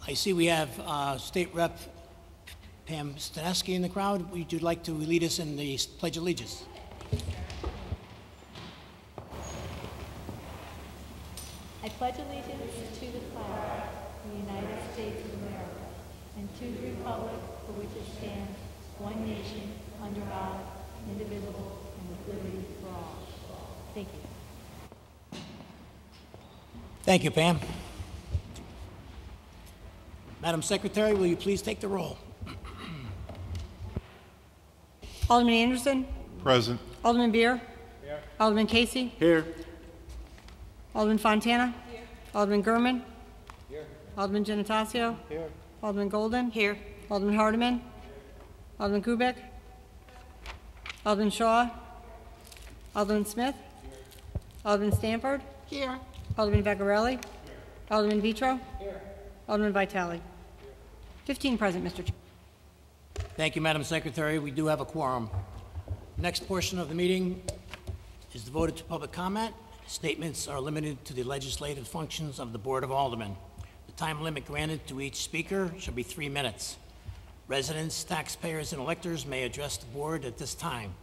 I see we have State Rep Pam Stanesky in the crowd. Would you like to lead us in the Pledge of Allegiance? I pledge allegiance to the flag of the United States of America and to the republic for which it stands, one nation, under God, indivisible, and with liberty for all. Thank you. Thank you, Pam. Madam Secretary, will you please take the roll? Alderman Anderson? Present. Alderman Beer? Here. Alderman Casey? Here. Alderman Fontana? Here. Alderman Gurman? Here. Alderman Gennatasio? Here. Alderman Golden? Here. Alderman Hardiman? Here. Alderman Kubik? Alderman Shaw? Alderman Smith? Here. Alderman Stanford? Here. Alderman Vecchiarelli? Here. Alderman Vitro? Here. Alderman Vitale? Here. 15 present, Mr. Chair. Thank you, Madam Secretary. We do have a quorum. Next portion of the meeting is devoted to public comment. Statements are limited to the legislative functions of the Board of Aldermen. The time limit granted to each speaker shall be 3 minutes. Residents, taxpayers, and electors may address the board at this time.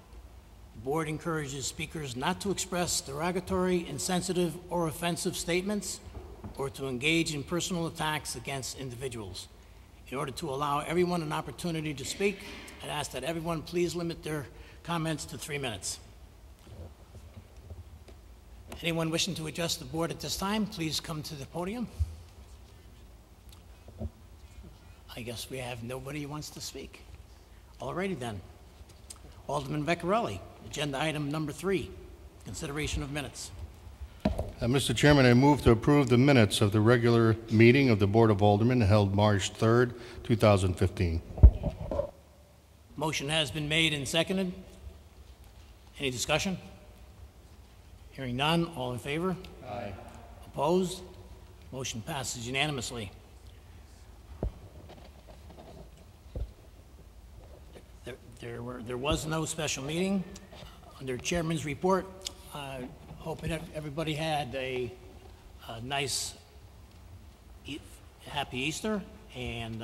The board encourages speakers not to express derogatory, insensitive, or offensive statements or to engage in personal attacks against individuals. In order to allow everyone an opportunity to speak, I'd ask that everyone please limit their comments to 3 minutes. Anyone wishing to address the board at this time, please come to the podium. I guess we have nobody who wants to speak. Alrighty then. Alderman Vecchiarelli, agenda item number 3, consideration of minutes. Mr. Chairman, I move to approve the minutes of the regular meeting of the Board of Aldermen held March 3rd, 2015. Motion has been made and seconded. Any discussion? Hearing none, all in favor? Aye. Opposed? Motion passes unanimously. There was no special meeting. Under Chairman's report, hoping everybody had a nice, happy Easter and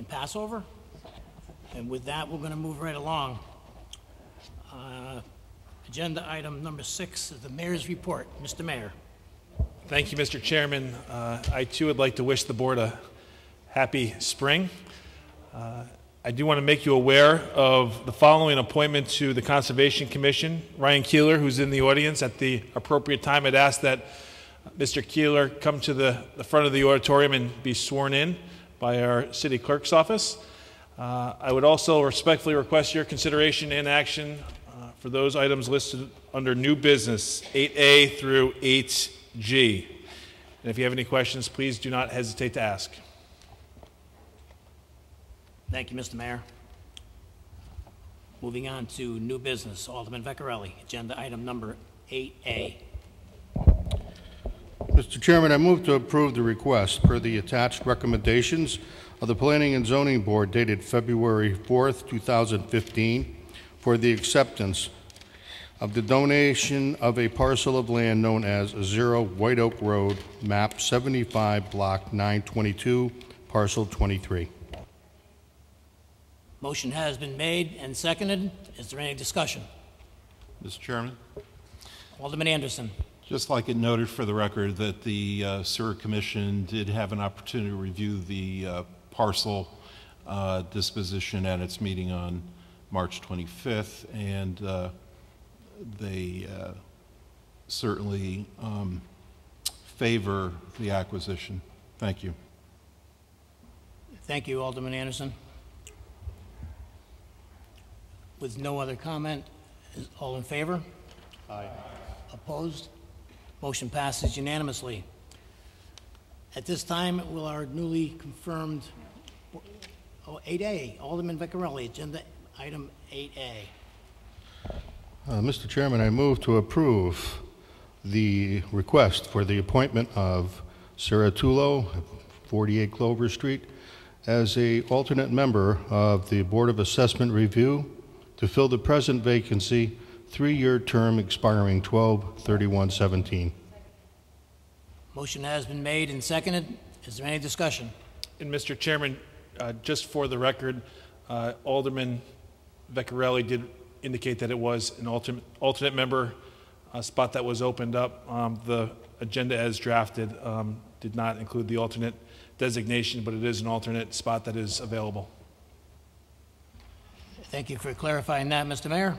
Passover. And with that, we're going to move right along. Agenda item number 6 is the Mayor's report. Mr. Mayor. Thank you, Mr. Chairman. I too would like to wish the board a happy spring. I do want to make you aware of the following appointment to the Conservation Commission. Ryan Keeler, who's in the audience, at the appropriate time, I'd ask that Mr. Keeler come to the front of the auditorium and be sworn in by our city clerk's office. I would also respectfully request your consideration and action for those items listed under new business, 8A through 8G. And if you have any questions, please do not hesitate to ask. Thank you, Mr. Mayor. Moving on to new business, Alderman Vecchiarelli, agenda item number 8A. Mr. Chairman, I move to approve the request per the attached recommendations of the Planning and Zoning Board dated February 4th, 2015 for the acceptance of the donation of a parcel of land known as 0 White Oak Road, map 75, block 922, parcel 23. Motion has been made and seconded. Is there any discussion? Mr. Chairman, Alderman Anderson. just like it noted for the record that the Sewer Commission did have an opportunity to review the parcel disposition at its meeting on March 25th, and they certainly favor the acquisition. Thank you. Thank you, Alderman Anderson. With no other comment, is all in favor? Aye. Opposed? Motion passes unanimously. At this time, will our newly confirmed 8A, Alderman Vecchiarelli, agenda item 8A. Mr. Chairman, I move to approve the request for the appointment of Sarah Tullo, 48 Clover Street, as an alternate member of the Board of Assessment Review to fill the present vacancy, 3-year term expiring 12/31/17. Motion has been made and seconded. Is there any discussion? And Mr. Chairman, just for the record, Alderman Vecchiarelli did indicate that it was an alternate member spot that was opened up. The agenda as drafted did not include the alternate designation, but it is an alternate spot that is available. Thank you for clarifying that, Mr. Mayor.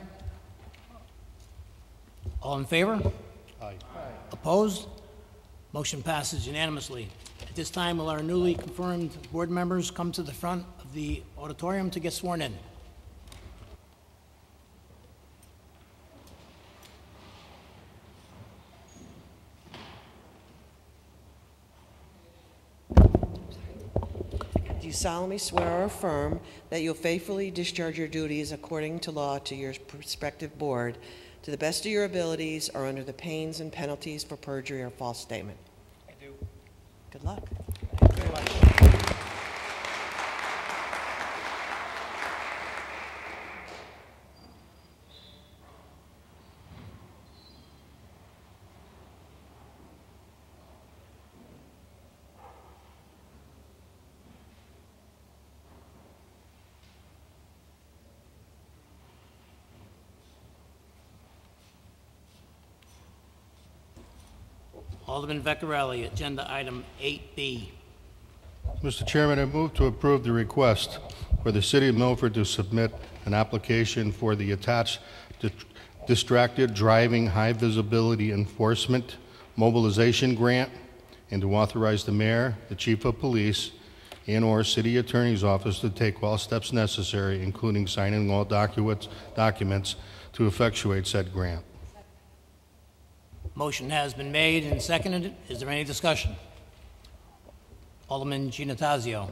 All in favor? Aye. Opposed? Motion passes unanimously. At this time, will our newly confirmed board members come to the front of the auditorium to get sworn in? Do you solemnly swear or affirm that you'll faithfully discharge your duties according to law to your prospective board, to the best of your abilities, or under the pains and penalties for perjury or false statement? I do. Good luck. Thank you very much. Alderman Vecchiarelli, agenda item 8B. Mr. Chairman, I move to approve the request for the City of Milford to submit an application for the attached distracted driving high visibility enforcement mobilization grant, and to authorize the mayor, the chief of police, and/or city attorney's office to take all steps necessary, including signing all documents to effectuate said grant. Motion has been made and seconded. Is there any discussion? Alderman Giannattasio.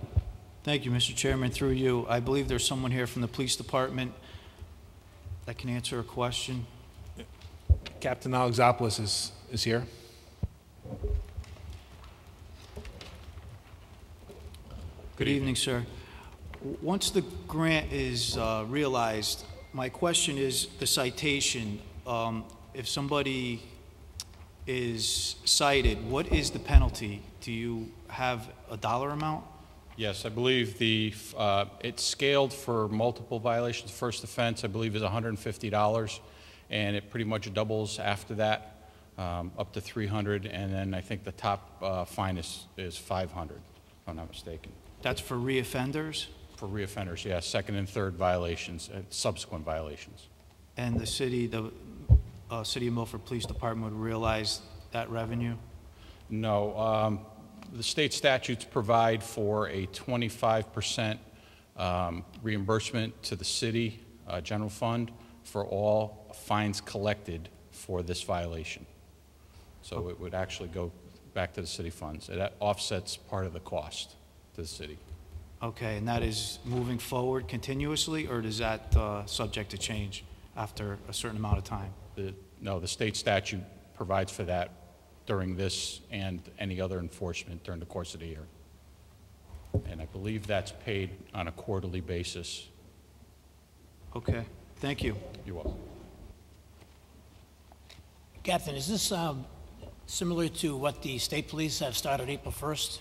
Thank you, Mr. Chairman. Through you, I believe there's someone here from the police department that can answer a question. Captain Alexopoulos is here. Good evening, sir. Once the grant is realized, my question is the citation. If somebody is cited, what is the penalty? Do you have a dollar amount? Yes, I believe it's scaled for multiple violations. First offense, I believe, is $150, and it pretty much doubles after that, up to $300, and then I think the top fine is $500, if I'm not mistaken. That's for reoffenders? For reoffenders, yes, second and third violations, subsequent violations. And the City of Milford Police Department would realize that revenue? No. The state statutes provide for a 25% reimbursement to the city general fund for all fines collected for this violation. So it would actually go back to the city funds. It offsets part of the cost to the city. Okay, and that is moving forward continuously, or is that subject to change after a certain amount of time? No, the state statute provides for that during this and any other enforcement during the course of the year. And I believe that's paid on a quarterly basis. Okay, thank you. You're welcome. Captain, is this similar to what the state police have started April 1st?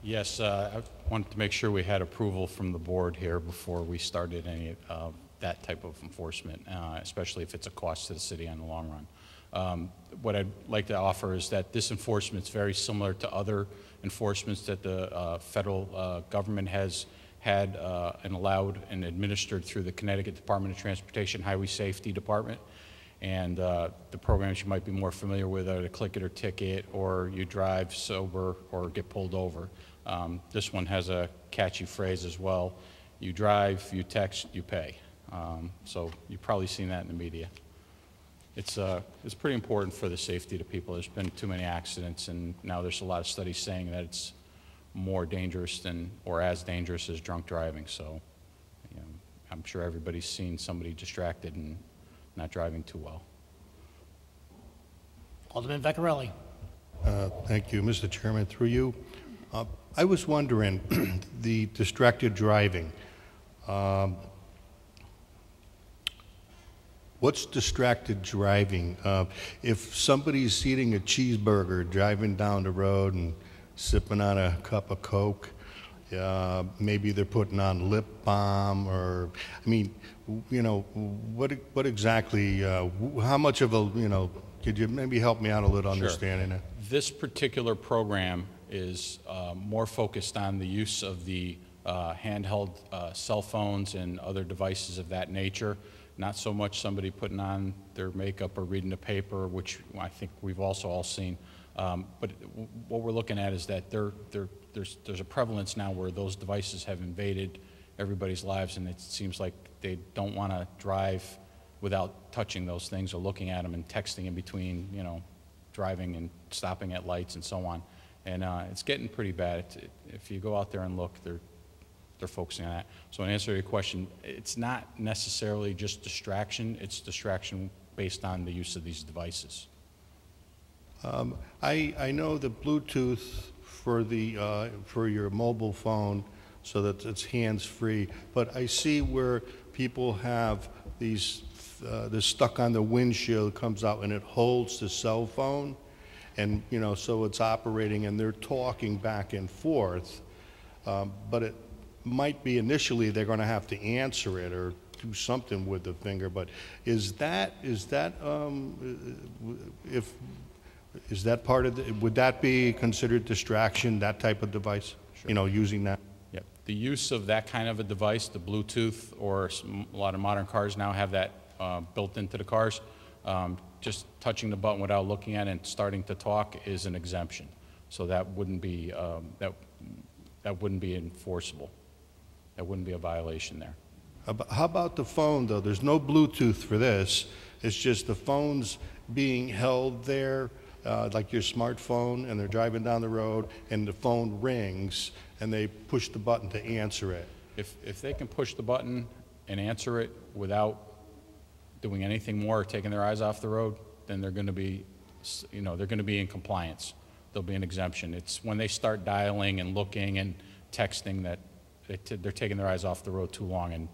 Yes, I wanted to make sure we had approval from the board here before we started any that type of enforcement, especially if it's a cost to the city in the long run. What I'd like to offer is that this enforcement is very similar to other enforcements that the federal government has had and allowed and administered through the Connecticut Department of Transportation Highway Safety Department. And the programs you might be more familiar with are the click it or ticket, or you drive sober or get pulled over. This one has a catchy phrase as well. You drive, you text, you pay. So you've probably seen that in the media. It's pretty important for the safety of people. There's been too many accidents, and now there's a lot of studies saying that it's more dangerous than, or as dangerous as drunk driving. So you know, I'm sure everybody's seen somebody distracted and not driving too well. Alderman Vecchiarelli. Thank you, Mr. Chairman. Through you, I was wondering, the distracted driving. What's distracted driving? If somebody's eating a cheeseburger, driving down the road, and sipping on a cup of Coke. Maybe they're putting on lip balm, or, I mean, you know, what exactly, how much of a, you know, could you maybe help me out a little understanding it? This particular program is more focused on the use of the handheld cell phones and other devices of that nature, not so much somebody putting on their makeup or reading the paper, which I think we've also all seen. But what we're looking at is that there's a prevalence now where those devices have invaded everybody's lives, and it seems like they don't want to drive without touching those things or looking at them and texting in between, you know, driving and stopping at lights and so on. And it's getting pretty bad. If you go out there and look, they're focusing on that. So in answer to your question, it's not necessarily just distraction. It's distraction based on the use of these devices. I know the Bluetooth for your mobile phone, so that it's hands-free, but I see where people have these this stuck on the windshield, comes out and it holds the cell phone, and you know, so it's operating and they're talking back and forth, but it might be initially they're going to have to answer it or do something with the finger. But is that part of the, would that be considered distraction, that type of device? Sure. You know, using that? Yep. The use of that kind of a device, the Bluetooth, or a lot of modern cars now have that built into the cars. Just touching the button without looking at it and starting to talk is an exemption. So that wouldn't be that wouldn't be enforceable. That wouldn't be a violation there. How about the phone, though? There's no Bluetooth for this. It's just the phone's being held there, like your smartphone, and they're driving down the road, and the phone rings, and they push the button to answer it. If they can push the button and answer it without doing anything more or taking their eyes off the road, then they're going to be, you know, they're going to be in compliance. There'll be an exemption. It's when they start dialing and looking and texting that they're taking their eyes off the road too long, and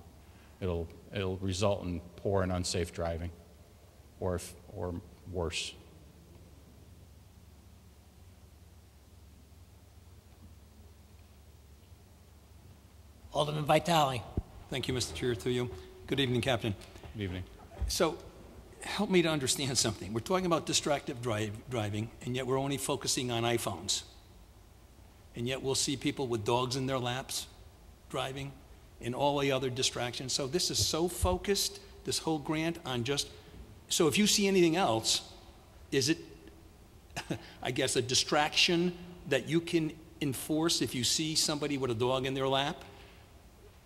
it'll result in poor and unsafe driving, or worse. Alderman Vitale. Thank you, Mr. Chair, through you. Good evening, Captain. Good evening. So, help me to understand something. We're talking about distracted driving, and yet we're only focusing on iPhones. And yet we'll see people with dogs in their laps driving and all the other distractions. So this is so focused, this whole grant, on just, so if you see anything else, is it, I guess, a distraction that you can enforce if you see somebody with a dog in their lap?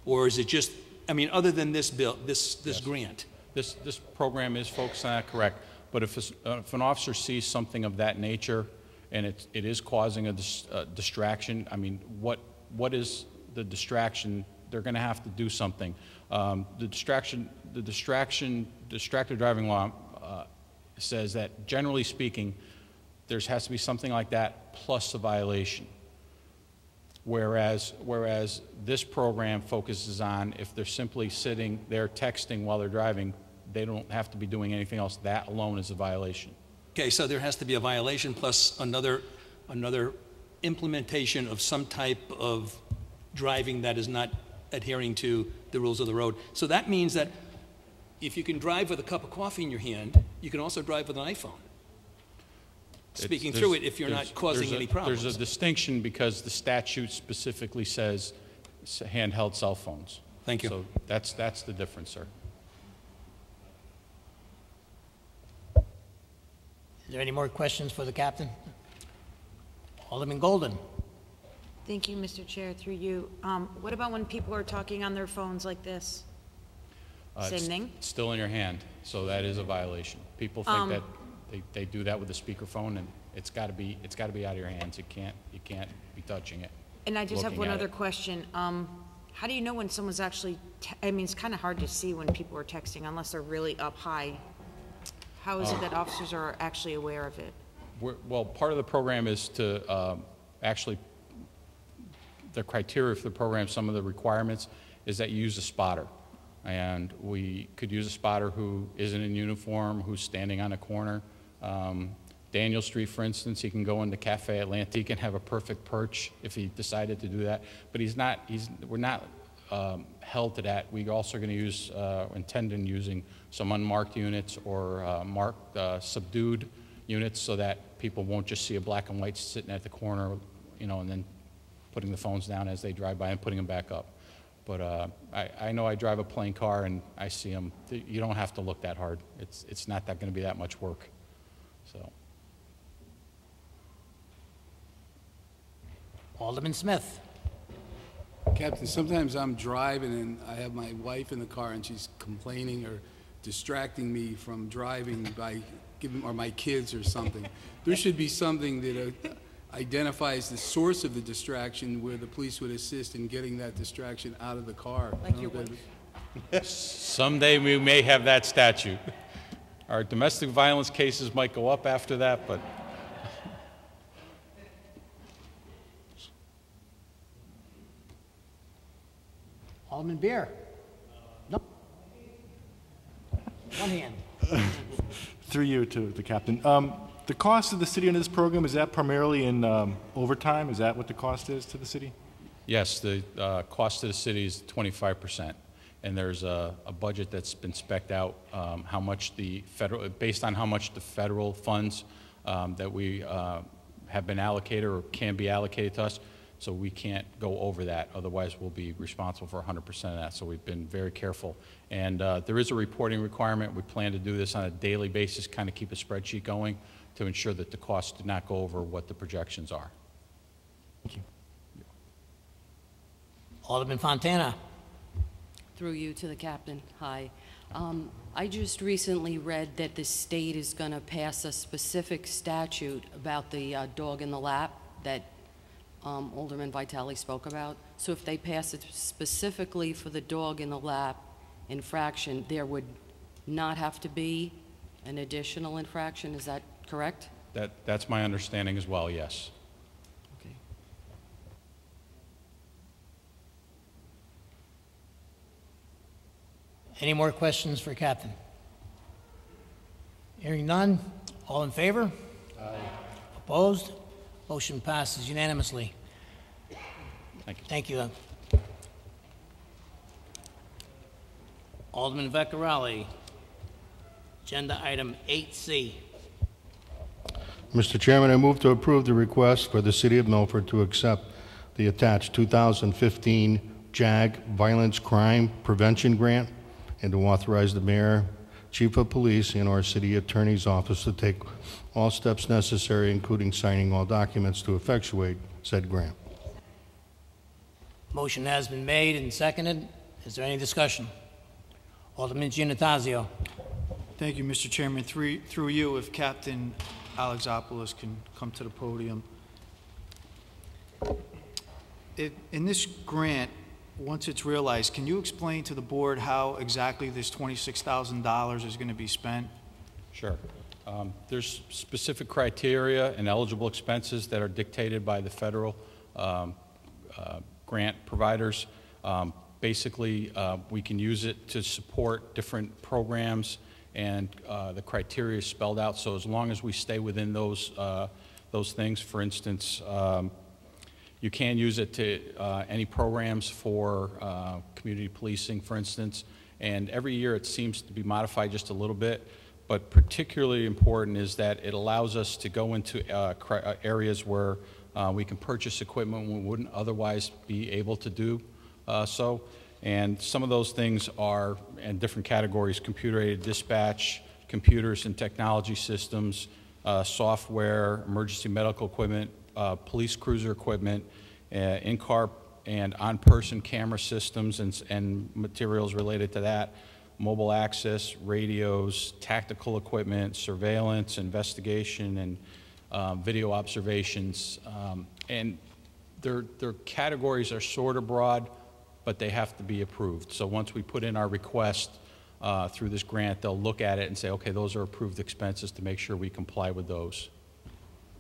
Or is it just, I mean, other than this bill, this yes. grant? This program is focused on that, correct. But if an officer sees something of that nature and it is causing a distraction, I mean, what is the distraction? They're going to have to do something. The distracted driving law says that, generally speaking, there has to be something like that plus a violation. Whereas this program focuses on if they're simply sitting there texting while they're driving, they don't have to be doing anything else. That alone is a violation. Okay, so there has to be a violation plus another implementation of some type of driving that is not adhering to the rules of the road. So that means that if you can drive with a cup of coffee in your hand, you can also drive with an iPhone. Speaking through it, if you're not causing any problems. There's a distinction because the statute specifically says handheld cell phones. Thank you. So that's the difference, sir. Is there any more questions for the captain? Alderman Golden. Thank you, Mr. Chair, through you. What about when people are talking on their phones like this? Same thing? It's still in your hand, so that is a violation. People think that they do that with a speakerphone, and it's got to be out of your hands. You can't be touching it. And I just have one other question. How do you know when someone's actually? I mean, it's kind of hard to see when people are texting unless they're really up high. How is it that officers are actually aware of it? Well, part of the program is to actually. The criteria for the program, some of the requirements, is that you use a spotter. And we could use a spotter who isn't in uniform, who's standing on a corner. Daniel Street, for instance, he can go into Cafe Atlantique and have a perfect perch if he decided to do that. But we're not held to that. We also going to use, intend on using some unmarked units or marked subdued units so that people won't just see a black and white sitting at the corner, and then putting the phones down as they drive by and putting them back up. But I know I drive a plain car and I see them. You don't have to look that hard. It's not going to be that much work. So. Alderman Smith. Captain, sometimes I'm driving and I have my wife in the car and she's complaining or distracting me from driving by or my kids or something. There should be something that identifies the source of the distraction where the police would assist in getting that distraction out of the car. Like your wife. Someday we may have that statute. Our domestic violence cases might go up after that, but. Alderman Beer. No. One hand. Through you to the captain. The cost of the city under this program, is that primarily in overtime? Is that what the cost is to the city? Yes, the cost to the city is 25%. And there's a budget that's been spec'd out, how much the federal, based on how much the federal funds that we have been allocated or can be allocated to us. So we can't go over that, otherwise we'll be responsible for 100% of that. So we've been very careful. And there is a reporting requirement. We plan to do this on a daily basis, kind of keep a spreadsheet going to ensure that the costs do not go over what the projections are. Thank you. Alderman Fontana. Through you to the captain. Hi. I just recently read that the state is going to pass a specific statute about the dog in the lap that Alderman Vitale spoke about. So if they pass it specifically for the dog in the lap infraction, there would not have to be an additional infraction. Is that correct? That's my understanding as well, yes. Okay. Any more questions for Captain? Hearing none. All in favor? Aye. Opposed? Motion passes unanimously. Thank you. Thank you. Alderman Vecchiarelli. Agenda item 8C. Mr. Chairman, I move to approve the request for the City of Milford to accept the attached 2015 JAG Violence Crime Prevention Grant and to authorize the Mayor, Chief of Police, and our City Attorney's Office to take all steps necessary, including signing all documents to effectuate said grant. Motion has been made and seconded. Is there any discussion? Alderman Giannattasio. Thank you, Mr. Chairman. Through you, if Captain Alexopoulos can come to the podium. In this grant, once it's realized, can you explain to the board how exactly this $26,000 is going to be spent? Sure. There's specific criteria and eligible expenses that are dictated by the federal grant providers. Basically, we can use it to support different programs, and the criteria is spelled out. So as long as we stay within those things, for instance, you can use it to any programs for community policing, for instance. And every year it seems to be modified just a little bit. But particularly important is that it allows us to go into areas where we can purchase equipment we wouldn't otherwise be able to do so. And some of those things are in different categories: computer-aided dispatch, computers and technology systems, software, emergency medical equipment, police cruiser equipment, in-car and on-person camera systems and materials related to that, mobile access, radios, tactical equipment, surveillance, investigation, and video observations. And their categories are sort of broad, but they have to be approved. So once we put in our request through this grant, they'll look at it and say, okay, those are approved expenses, to make sure we comply with those.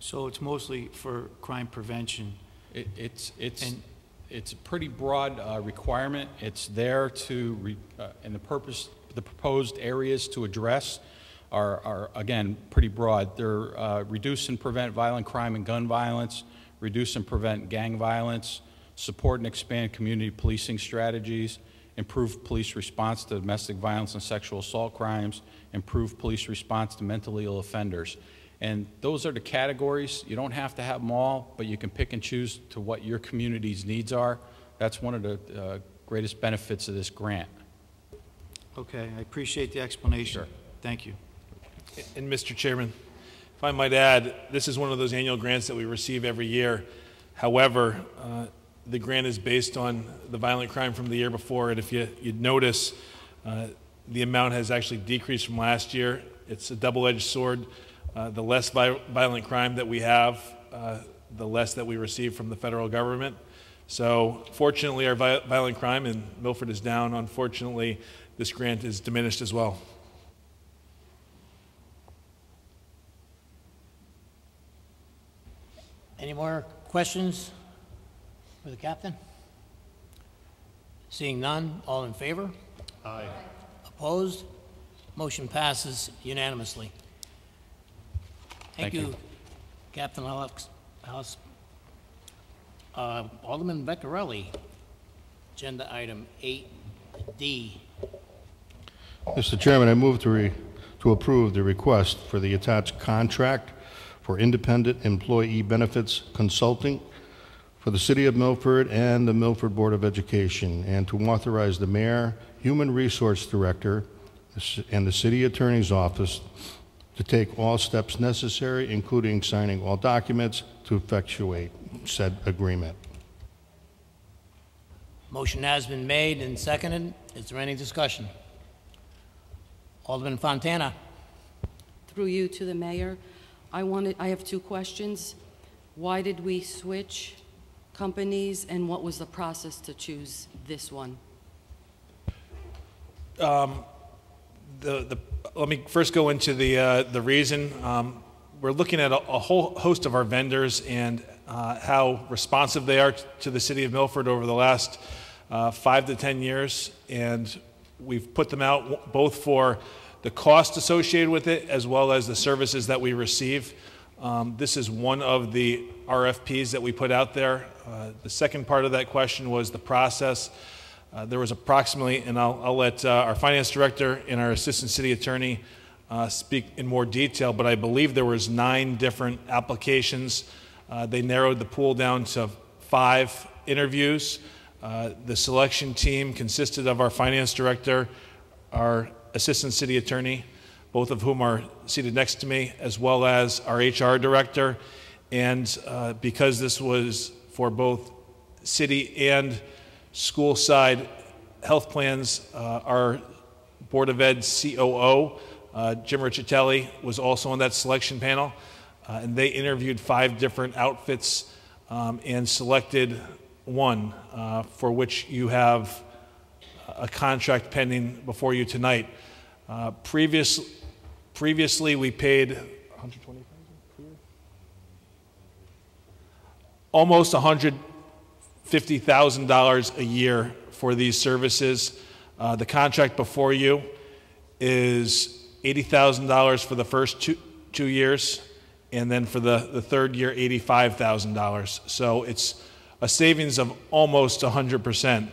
So it's mostly for crime prevention. It's a pretty broad requirement. It's there to, and the proposed areas to address are again, pretty broad. They're reduce and prevent violent crime and gun violence, reduce and prevent gang violence, support and expand community policing strategies, improve police response to domestic violence and sexual assault crimes, improve police response to mentally ill offenders. And those are the categories. You don't have to have them all, but you can pick and choose to what your community's needs are. That's one of the greatest benefits of this grant. Okay, I appreciate the explanation. Sure. Thank you. And Mr. Chairman, if I might add, this is one of those annual grants that we receive every year. However, the grant is based on the violent crime from the year before, and if you'd notice, the amount has actually decreased from last year. It's a double-edged sword. The less violent crime that we have, the less that we receive from the federal government. So fortunately, our violent crime in Milford is down. Unfortunately, this grant is diminished as well. Any more questions for the captain? Seeing none, all in favor? Aye. Opposed? Motion passes unanimously. Thank you, Captain House. Alderman Beccarelli, agenda item 8D. Mr. Chairman, I move to approve the request for the attached contract for independent employee benefits consulting for the City of Milford and the Milford Board of Education, and to authorize the Mayor, Human Resource Director, and the City Attorney's Office to take all steps necessary, including signing all documents to effectuate said agreement. Motion has been made and seconded. Is there any discussion? Alderman Fontana. Through you to the mayor, I have two questions. Why did we switch companies, and what was the process to choose this one? Let me first go into the reason. We're looking at a whole host of our vendors and how responsive they are to the City of Milford over the last 5 to 10 years, and we've put them out both for the cost associated with it as well as the services that we receive. This is one of the RFPs that we put out there. The second part of that question was the process. There was approximately, and I'll let our finance director and our assistant city attorney speak in more detail, but I believe there was 9 different applications. They narrowed the pool down to 5 interviews. The selection team consisted of our finance director, our assistant city attorney, both of whom are seated next to me, as well as our HR director. And because this was for both city and school side health plans, our Board of Ed COO, Jim Riccitelli, was also on that selection panel. And they interviewed 5 different outfits and selected one for which you have a contract pending before you tonight. Previously, we paid almost $150,000 a year for these services. The contract before you is $80,000 for the first two years, and then for the third year, $85,000. So it's a savings of almost 100%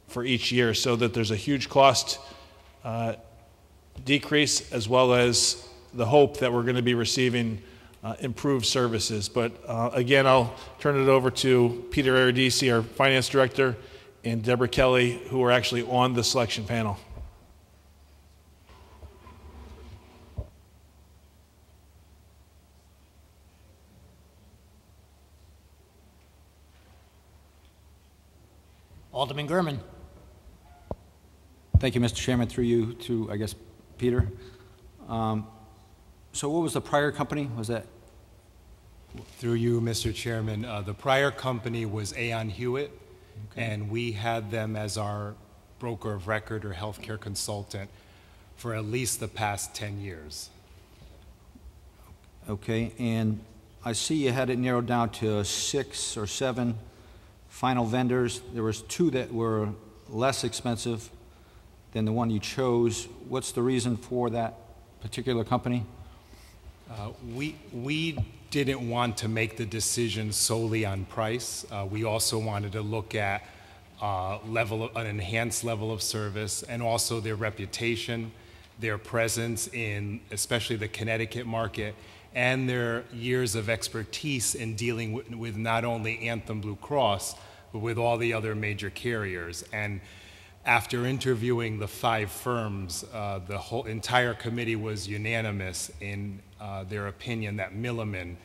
for each year, so that there's a huge cost decrease, as well as the hope that we're going to be receiving improved services. But again, I'll turn it over to Peter Aradisi, our finance director, and Deborah Kelly, who are actually on the selection panel. Alderman Gurman. Thank you, Mr. Chairman. Through you to, I guess, Peter. So what was the prior company? Was that? Through you, Mr. Chairman. The prior company was Aon Hewitt, okay, and we had them as our broker of record or healthcare consultant for at least the past 10 years. Okay, and I see you had it narrowed down to 6 or 7 final vendors. There was 2 that were less expensive, than the one you chose. What's the reason for that particular company? We didn't want to make the decision solely on price. We also wanted to look at an enhanced level of service, and also their reputation, their presence in especially the Connecticut market, and their years of expertise in dealing with not only Anthem Blue Cross, but with all the other major carriers. And after interviewing the 5 firms, the whole entire committee was unanimous in their opinion that Milliman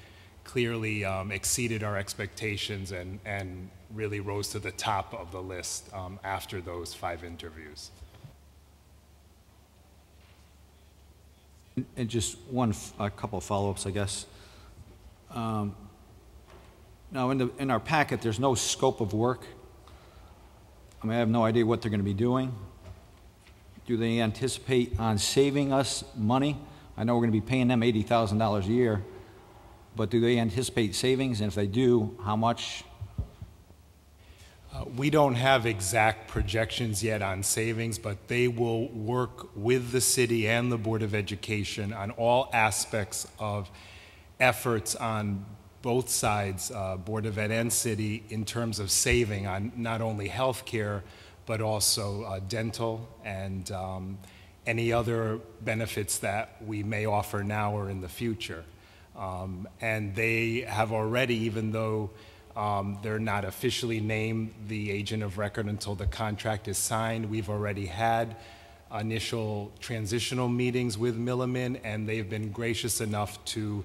clearly exceeded our expectations and really rose to the top of the list after those 5 interviews. And just a couple of follow-ups, I guess. Now, in our packet, there's no scope of work. I mean, I have no idea what they're going to be doing. Do they anticipate on saving us money? I know we're going to be paying them $80,000 a year, but do they anticipate savings? And if they do, how much? We don't have exact projections yet on savings, but they will work with the city and the Board of Education on all aspects of efforts on both sides, Board of Ed and city, in terms of saving on not only health care, but also dental and any other benefits that we may offer now or in the future. And they have already, even though they're not officially named the agent of record until the contract is signed, we've already had initial transitional meetings with Milliman, and they've been gracious enough to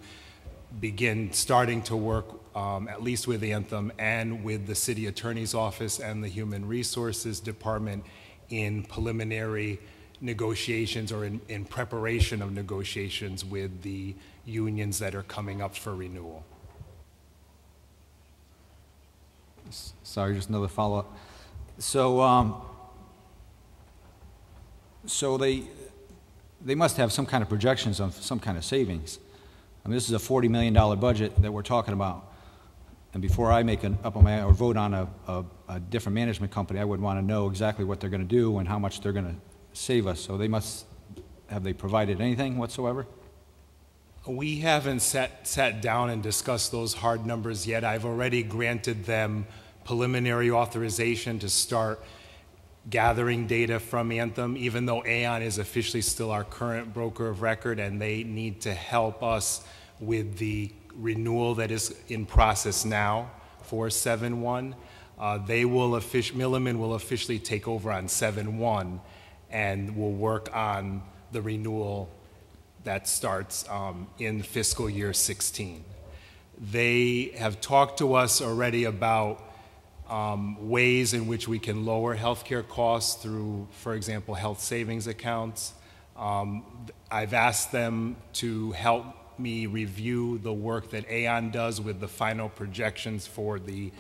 begin starting to work at least with Anthem and with the city attorney's office and the human resources department in preliminary negotiations or in preparation of negotiations with the unions that are coming up for renewal. Sorry, just another follow-up. So, so they must have some kind of projections of some kind of savings. I mean, this is a $40 million budget that we're talking about. And before I make or vote on a different management company, I would want to know exactly what they're going to do and how much they're going to save us. So have they provided anything whatsoever? We haven't sat down and discussed those hard numbers yet. I've already granted them preliminary authorization to start gathering data from Anthem, even though Aon is officially still our current broker of record, and they need to help us with the renewal that is in process now for 7/1. Milliman will officially take over on 7/1 and will work on the renewal that starts in fiscal year 16. They have talked to us already about ways in which we can lower healthcare costs through, for example, health savings accounts. I've asked them to help me review the work that Aon does with the final projections for the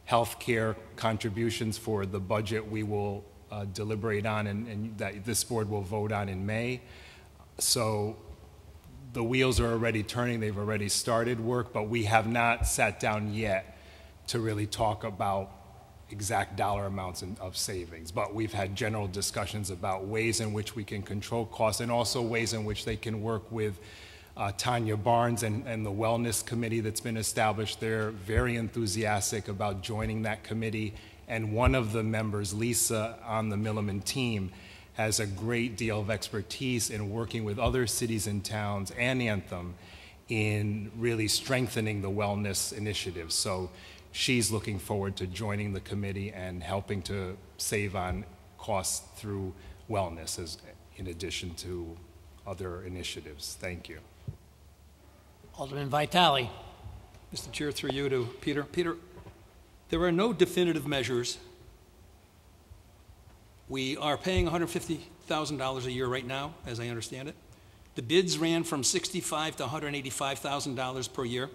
healthcare contributions for the budget we will deliberate on and that this board will vote on in May. So the wheels are already turning. They've already started work, but we have not sat down yet to really talk about exact dollar amounts of savings. But we've had general discussions about ways in which we can control costs and also ways in which they can work with Tanya Barnes and the wellness committee that's been established. They're very enthusiastic about joining that committee. And one of the members, Lisa, on the Milliman team, has a great deal of expertise in working with other cities and towns and Anthem in really strengthening the wellness initiatives. So she's looking forward to joining the committee and helping to save on costs through wellness in addition to other initiatives. Thank you. Alderman Vitale. Mr. Chair, through you to Peter. Peter, there are no definitive measures. We are paying $150,000 a year right now, as I understand it. The bids ran from $65,000 to $185,000 per year.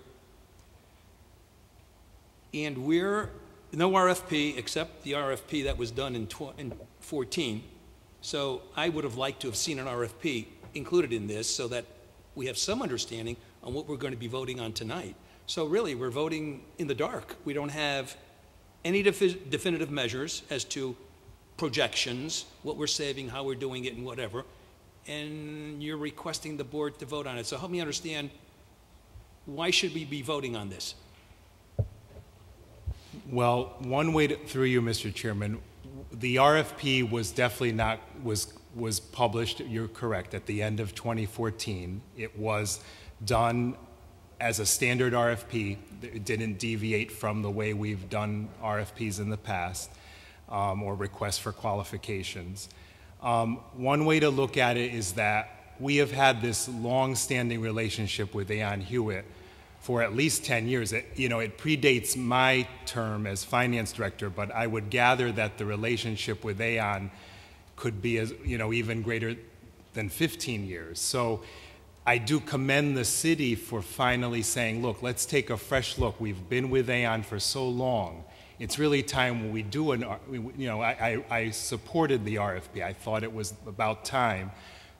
And we're no RFP except the RFP that was done in 14. So I would have liked to have seen an RFP included in this so that we have some understanding on what we're going to be voting on tonight. So really, we're voting in the dark. We don't have any definitive measures as to projections, what we're saving, how we're doing it, and whatever, and you're requesting the board to vote on it. So help me understand, why should we be voting on this? Well, one way to, through you, Mr. Chairman, the RFP was definitely not, was published, you're correct, at the end of 2014. It was done as a standard RFP. It didn't deviate from the way we've done RFPs in the past, or requests for qualifications. One way to look at it is that we have had this long-standing relationship with Aon Hewitt for at least 10 years. It predates my term as finance director, but I would gather that the relationship with Aon could be even greater than 15 years. So I do commend the city for finally saying, look, let's take a fresh look. We've been with Aon for so long. It's really time when we do I supported the RFP. I thought it was about time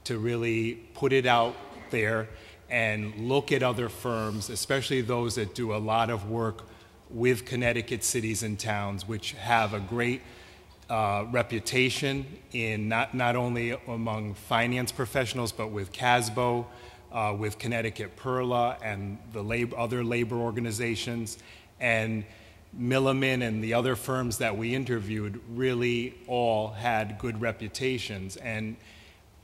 to really put it out there and look at other firms, especially those that do a lot of work with Connecticut cities and towns, which have a great reputation in not only among finance professionals, but with CASBO, with Connecticut PERLA, and the other labor organizations. And Milliman and the other firms that we interviewed really all had good reputations. And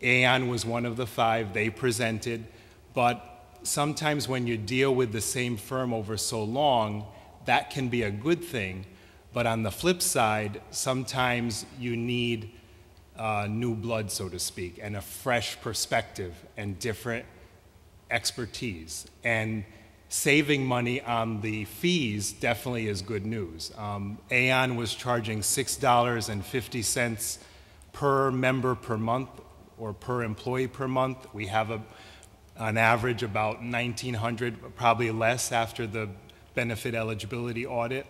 Aon was one of the 5. They presented. But sometimes when you deal with the same firm over so long, that can be a good thing. But on the flip side, sometimes you need new blood, so to speak, and a fresh perspective and different expertise. And saving money on the fees definitely is good news. Aon was charging $6.50 per member per month, or per employee per month. We have on average about $1,900, probably less after the benefit eligibility audit.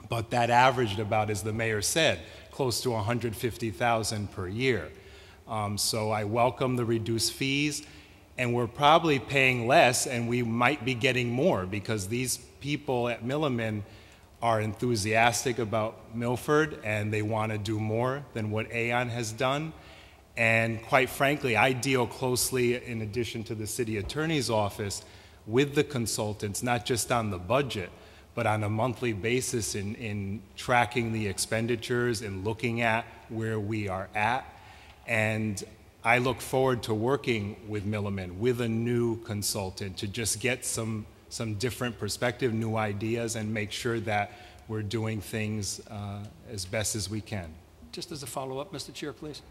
But that averaged about, as the mayor said, close to $150,000 per year. So I welcome the reduced fees, and we're probably paying less, and we might be getting more, because these people at Milliman are enthusiastic about Milford, and they want to do more than what Aon has done. And quite frankly, I deal closely, in addition to the city attorney's office, with the consultants, not just on the budget, but on a monthly basis in tracking the expenditures and looking at where we are at. And I look forward to working with Milliman, with a new consultant, to just get some different perspective, new ideas, and make sure that we're doing things as best as we can. Just as a follow-up, Mr. Chair, please.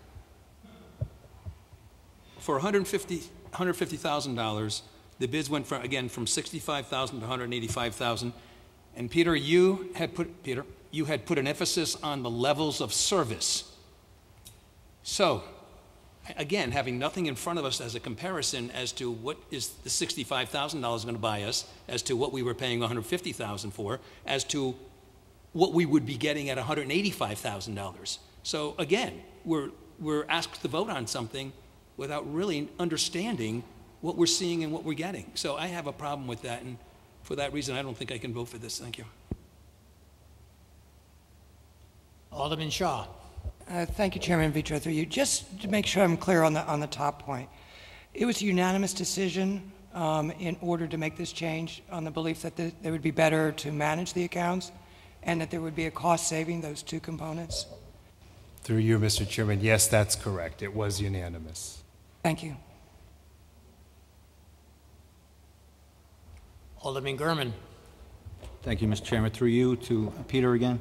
For $150,000, the bids went from $65,000 to $185,000. And Peter, you had put an emphasis on the levels of service. So, again, having nothing in front of us as a comparison as to what is the $65,000 going to buy us, as to what we were paying $150,000 for, as to what we would be getting at $185,000. So again, we're asked to vote on something without really understanding what we're seeing and what we're getting. So I have a problem with that, and for that reason, I don't think I can vote for this. Thank you. Alderman Shaw. Thank you, Chairman Vitro, through you. Just to make sure I'm clear on the top point, it was a unanimous decision in order to make this change on the belief that it would be better to manage the accounts and that there would be a cost saving, those two components? Through you, Mr. Chairman, yes, that's correct. It was unanimous. Thank you. Alderman Gurman. Thank you, Mr. Chairman. Through you to Peter again.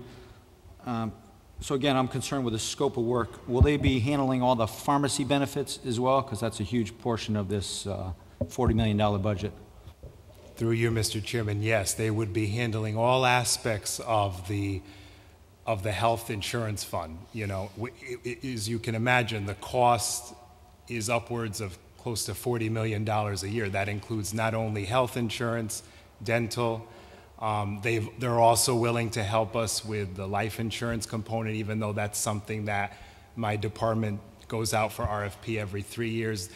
So again, I'm concerned with the scope of work. Will they be handling all the pharmacy benefits as well? Because that's a huge portion of this $40 million budget. Through you, Mr. Chairman, yes, they would be handling all aspects of the health insurance fund. As you can imagine, the cost is upwards of close to $40 million a year. That includes not only health insurance, dental. They're also willing to help us with the life insurance component, even though that's something that my department goes out for RFP every 3 years.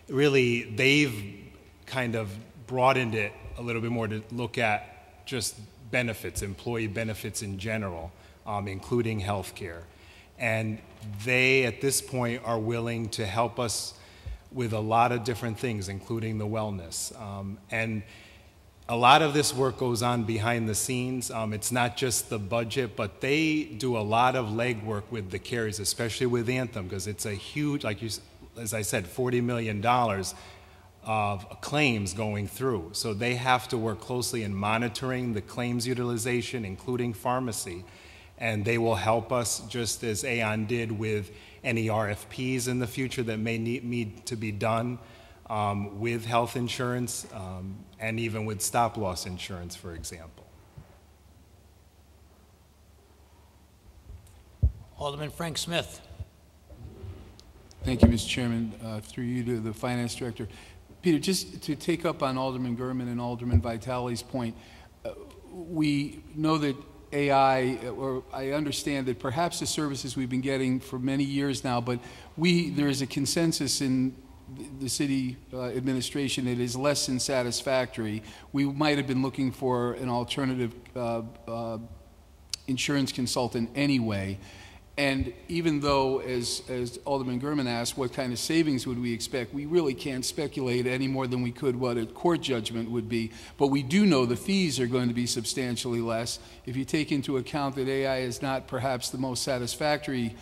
Really, they've kind of broadened it a little bit more to look at just benefits, employee benefits in general, including health care. And they, at this point, are willing to help us with a lot of different things, including the wellness. And a lot of this work goes on behind the scenes. It's not just the budget, but they do a lot of legwork with the carriers, especially with Anthem, because it's a huge, like you, as I said, $40 million of claims going through. So they have to work closely in monitoring the claims utilization, including pharmacy. And they will help us, just as Aon did with any RFPs in the future that may need to be done with health insurance, and even with stop-loss insurance, for example. Alderman Frank Smith. Thank you, Mr. Chairman. Through you to the Finance Director. Peter, just to take up on Alderman Gurman and Alderman Vitale's point, we know that AI, or I understand that perhaps the services we've been getting for many years now, but there is a consensus in the city administration that is less than satisfactory. We might have been looking for an alternative insurance consultant anyway. And even though, as Alderman Gurman asked, what kind of savings would we expect, we really can't speculate any more than we could what a court judgment would be. But we do know the fees are going to be substantially less. If you take into account that AI is not perhaps the most satisfactory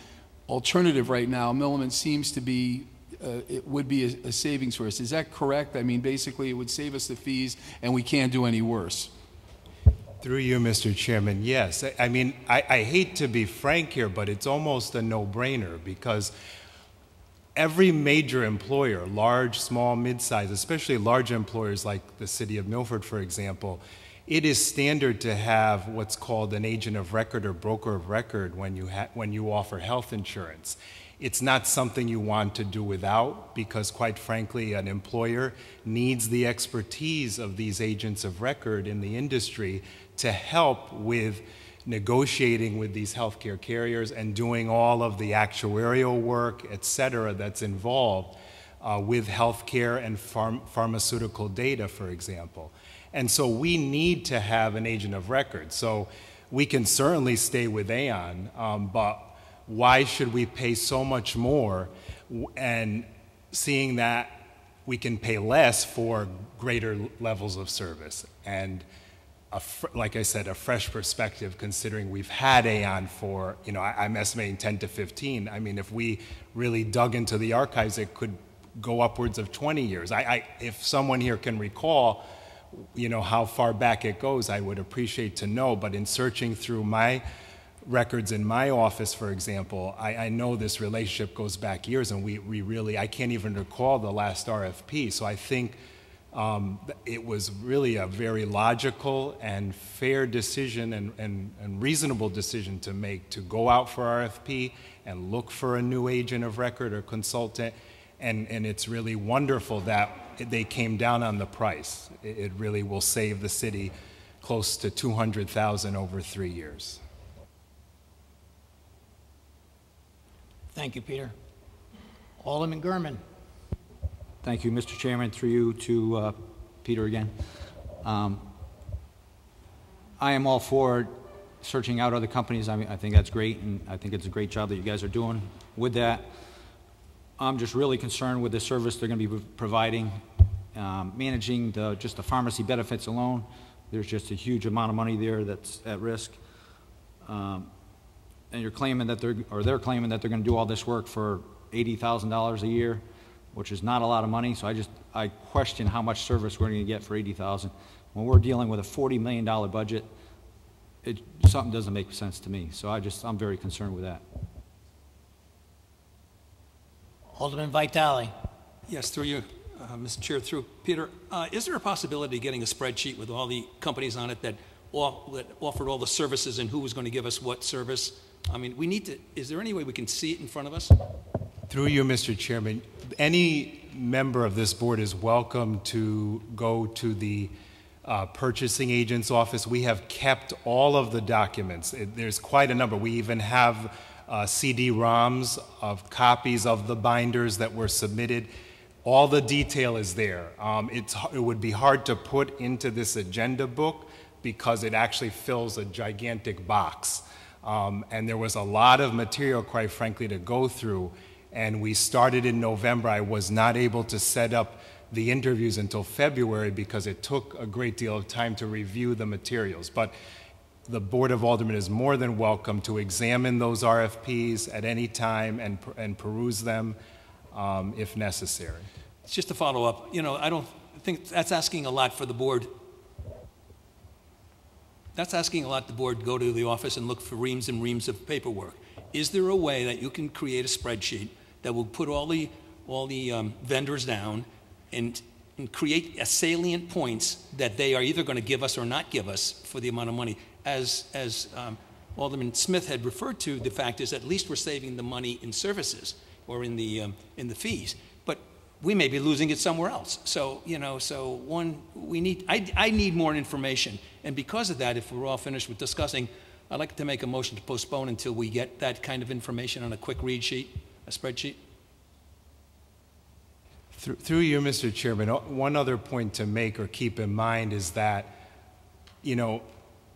alternative right now, Milliman seems to be, it would be a savings for us. Is that correct? I mean, basically it would save us the fees and we can't do any worse. Through you, Mr. Chairman, yes. I mean, I hate to be frank here, but it's almost a no-brainer, because every major employer, large, small, mid-size, especially large employers like the city of Milford, for example, it is standard to have what's called an agent of record or broker of record when you offer health insurance. It's not something you want to do without, because quite frankly, an employer needs the expertise of these agents of record in the industry to help with negotiating with these healthcare carriers and doing all of the actuarial work, et cetera, that's involved with healthcare and pharmaceutical data, for example. And so we need to have an agent of record. So we can certainly stay with Aon, but why should we pay so much more, and seeing that we can pay less for greater levels of service? And like I said, a fresh perspective, considering we've had Aon for, I'm estimating 10 to 15. I mean, if we really dug into the archives, it could go upwards of 20 years. If someone here can recall, how far back it goes, I would appreciate to know. But in searching through my records in my office, for example, I know this relationship goes back years, and we really, I can't even recall the last RFP. So I think it was really a very logical and fair decision and reasonable decision to make, to go out for RFP and look for a new agent of record or consultant. And it's really wonderful that they came down on the price. It really will save the city close to $200,000 over 3 years. Thank you, Peter. Alderman Gurman. Thank you, Mr. Chairman. Through you to Peter again. I am all for searching out other companies. I think that's great, and I think it's a great job that you guys are doing with that. I'm just really concerned with the service they're going to be providing. Managing just the pharmacy benefits alone, there's just a huge amount of money there that's at risk. And you're claiming that they're claiming that they're going to do all this work for $80,000 a year, which is not a lot of money. So I question how much service we're going to get for $80,000 when we're dealing with a $40 million budget. Something doesn't make sense to me. So I'm very concerned with that. Alderman Vitale. Yes, through you, Mr. Chair, through Peter. Is there a possibility of getting a spreadsheet with all the companies on it that offered all the services and who was going to give us what service? I mean, is there any way we can see it in front of us? Through you, Mr. Chairman, any member of this board is welcome to go to the purchasing agent's office. We have kept all of the documents. There's quite a number. We even have CD-ROMs of copies of the binders that were submitted. All the detail is there. It would be hard to put into this agenda book because it actually fills a gigantic box. And there was a lot of material, quite frankly, to go through. And we started in November. I was not able to set up the interviews until February because it took a great deal of time to review the materials. But the Board of Aldermen is more than welcome to examine those RFPs at any time and peruse them if necessary. It's just a follow-up. You know, I don't think that's asking a lot for the board. That's asking a lot the board to go to the office and look for reams and reams of paperwork. Is there a way that you can create a spreadsheet that will put all the vendors down and create salient points that they are either going to give us or not give us for the amount of money? As Alderman Smith had referred to, the fact is at least we're saving the money in services or in the fees, but we may be losing it somewhere else. So, you know, I need more information. And because of that, if we're all finished with discussing, I'd like to make a motion to postpone until we get that kind of information on a quick read sheet, a spreadsheet. Through you, Mr. Chairman, one other point to make or keep in mind is that, you know,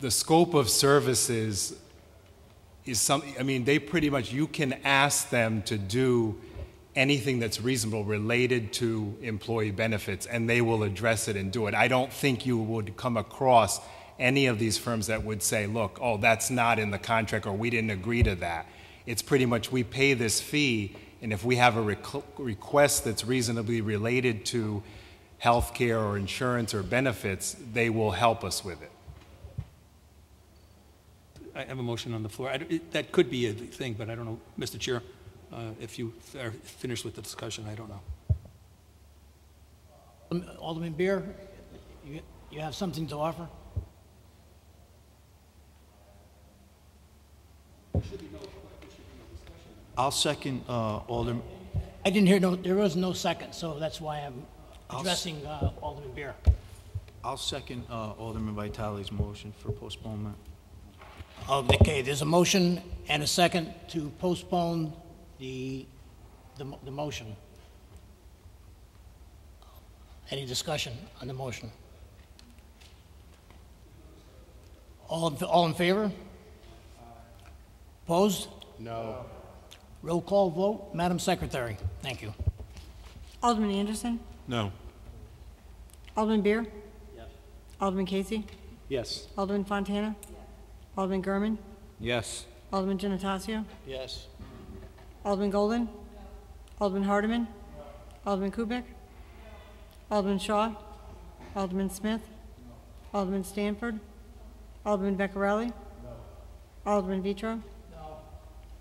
the scope of services is something, I mean, they pretty much, you can ask them to do anything that's reasonable related to employee benefits, and they will address it and do it. I don't think you would come across any of these firms that would say, look, oh, that's not in the contract, or we didn't agree to that. It's pretty much, we pay this fee, and if we have a request that's reasonably related to health care or insurance or benefits, they will help us with it. I have a motion on the floor. That could be a thing, but I don't know, Mr. Chair, if you are finished with the discussion, I don't know. Alderman Beer, you have something to offer? I'll second Alderman. I didn't hear there was no second, so that's why I'm addressing Alderman Beer. I'll second Alderman Vitale's motion for postponement. Okay, there's a motion and a second to postpone the motion. Any discussion on the motion? All in favor? Opposed? No. Roll call vote. Madam Secretary. Thank you. Alderman Anderson? No. Alderman Beer? Yes. Alderman Casey? Yes. Alderman Fontana? Yes. Alderman Gurman? Yes. Alderman Gennatasio? Yes. Alderman Golden? Alderman Hardiman? Alderman Kubik? Alderman Shaw? Alderman Smith? Alderman Stanford? Alderman Beccarelli? Alderman Vitro?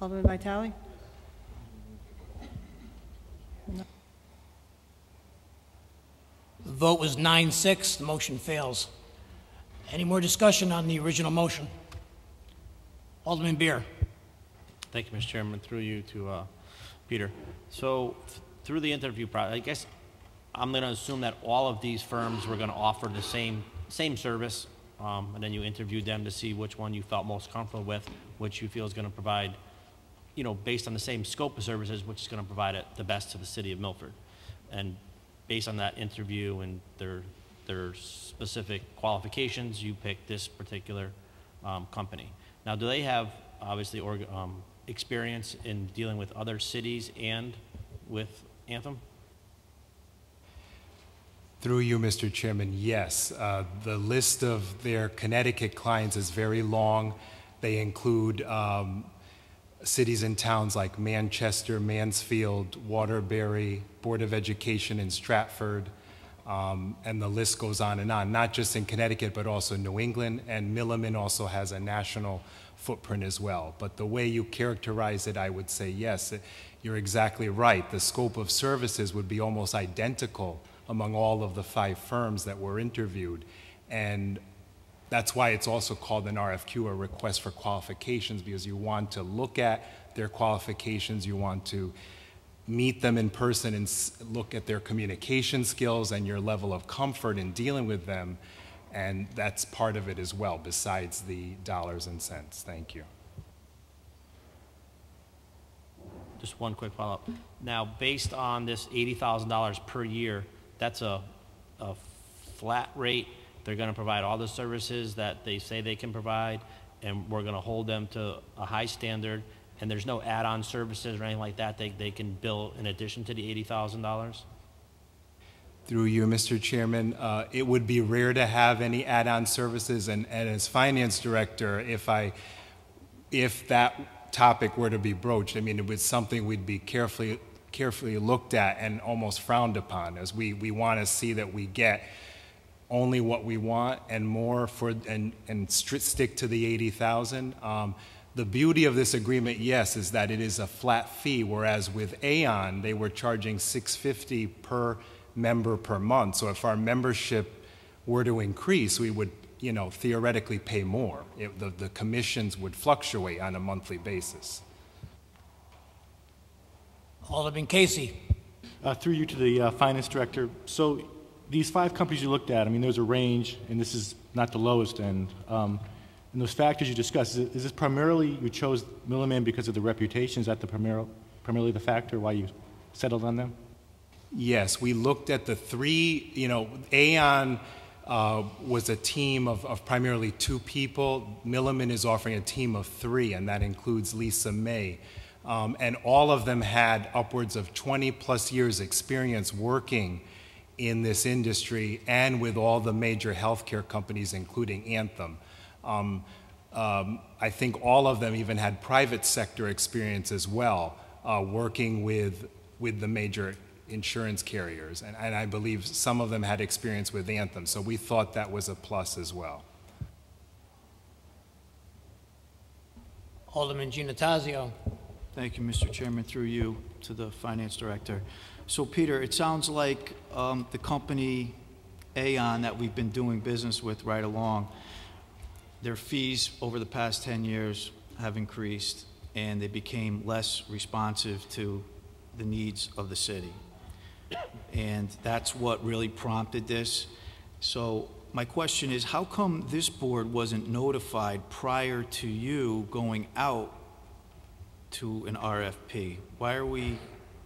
Alderman Vitale? The vote was 9-6. The motion fails. Any more discussion on the original motion? Alderman Beer. Thank you, Mr. Chairman. Through you to Peter. So through the interview process, I guess I'm going to assume that all of these firms were going to offer the same service, and then you interviewed them to see which one you felt most comfortable with, which you feel is going to provide, you know, based on the same scope of services, which is going to provide it the best to the city of Milford. And based on that interview and their specific qualifications, you picked this particular company. Now, do they have, obviously, experience in dealing with other cities and with Anthem? Through you, Mr. Chairman, yes. The list of their Connecticut clients is very long. They include cities and towns like Manchester, Mansfield, Waterbury, Board of Education in Stratford, and the list goes on and on, not just in Connecticut, but also New England, and Milliman also has a national footprint as well. But the way you characterize it, I would say yes, you're exactly right. The scope of services would be almost identical among all of the 5 firms that were interviewed. And that's why it's also called an RFQ, a request for qualifications, because you want to look at their qualifications, you want to meet them in person and look at their communication skills and your level of comfort in dealing with them. And that's part of it as well, besides the dollars and cents. Thank you. Just one quick follow-up. Now, based on this $80,000 per year, that's a flat rate. They're going to provide all the services that they say they can provide, and we're going to hold them to a high standard, and there's no add-on services or anything like that they can bill in addition to the $80,000? Through you, Mr. Chairman, it would be rare to have any add-on services, and as finance director, if that topic were to be broached, I mean, it was something we'd be carefully looked at and almost frowned upon, as we want to see that we get only what we want and more and stick to the 80,000. The beauty of this agreement, yes, is that it is a flat fee, whereas with Aon, they were charging $650 per member per month. So if our membership were to increase, we would, theoretically pay more. The commissions would fluctuate on a monthly basis. Alderman Casey. Through you to the finance director. So these 5 companies you looked at, I mean, there's a range, and this is not the lowest end. And those factors you discussed, is this primarily you chose Milliman because of the reputation? Is that primarily the factor why you settled on them? Yes, we looked at the 3, Aon was a team of primarily 2 people. Milliman is offering a team of 3, and that includes Lisa May. And all of them had upwards of 20 plus years experience working in this industry and with all the major healthcare companies, including Anthem. I think all of them even had private sector experience as well, working with the major insurance carriers. And I believe some of them had experience with Anthem, so we thought that was a plus as well. Alderman Giannattasio. Thank you, Mr. Chairman. Through you to the finance director. So, Peter, it sounds like the company Aon that we've been doing business with right along, their fees over the past 10 years have increased, and they became less responsive to the needs of the city. And that's what really prompted this. So my question is, how come this board wasn't notified prior to you going out to an RFP? Why are we,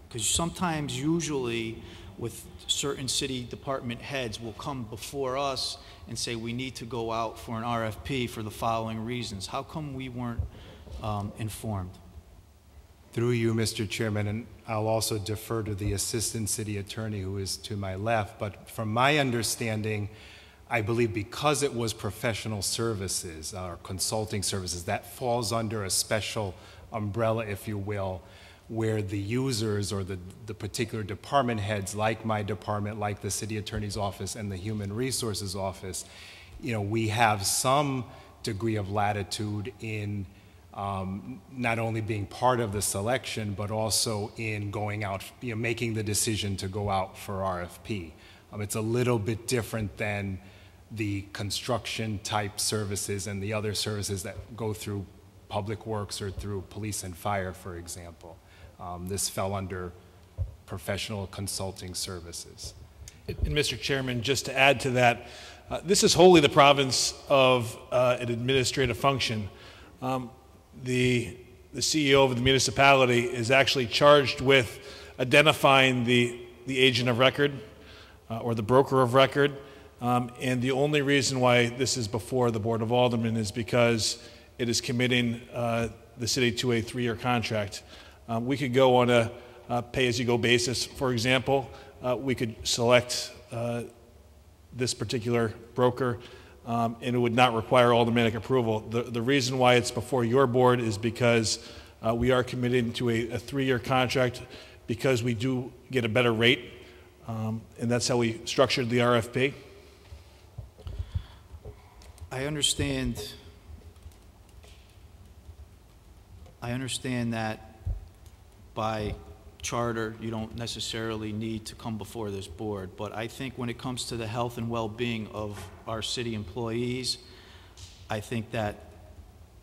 because sometimes usually with certain city department heads will come before us and say we need to go out for an RFP for the following reasons. How come we weren't informed? Through you, Mr. Chairman, and I'll also defer to the Assistant City Attorney who is to my left, but from my understanding, I believe because it was professional services or consulting services, that falls under a special umbrella, if you will, where the users or the particular department heads, like my department, like the City Attorney's Office and the Human Resources Office, we have some degree of latitude in not only being part of the selection, but also in going out, making the decision to go out for RFP. It's a little bit different than the construction type services and the other services that go through public works or through police and fire, for example. This fell under professional consulting services. And Mr. Chairman, just to add to that, this is wholly the province of an administrative function. The CEO of the municipality is actually charged with identifying the agent of record or the broker of record. And the only reason why this is before the Board of Aldermen is because it is committing the city to a 3-year contract. We could go on a pay-as-you-go basis, for example. We could select this particular broker, and it would not require aldermanic approval. The reason why it's before your board is because we are committed to a 3-year contract because we do get a better rate, and that's how we structured the RFP. I understand that by charter, you don't necessarily need to come before this board, but I think when it comes to the health and well-being of our city employees, I think that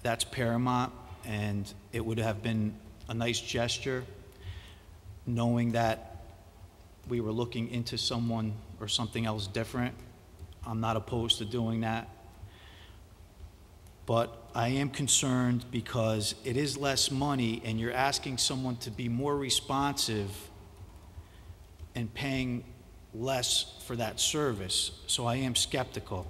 that's paramount, and it would have been a nice gesture knowing that we were looking into someone or something else different. I'm not opposed to doing that. But I am concerned because it is less money and you're asking someone to be more responsive and paying less for that service. So I am skeptical.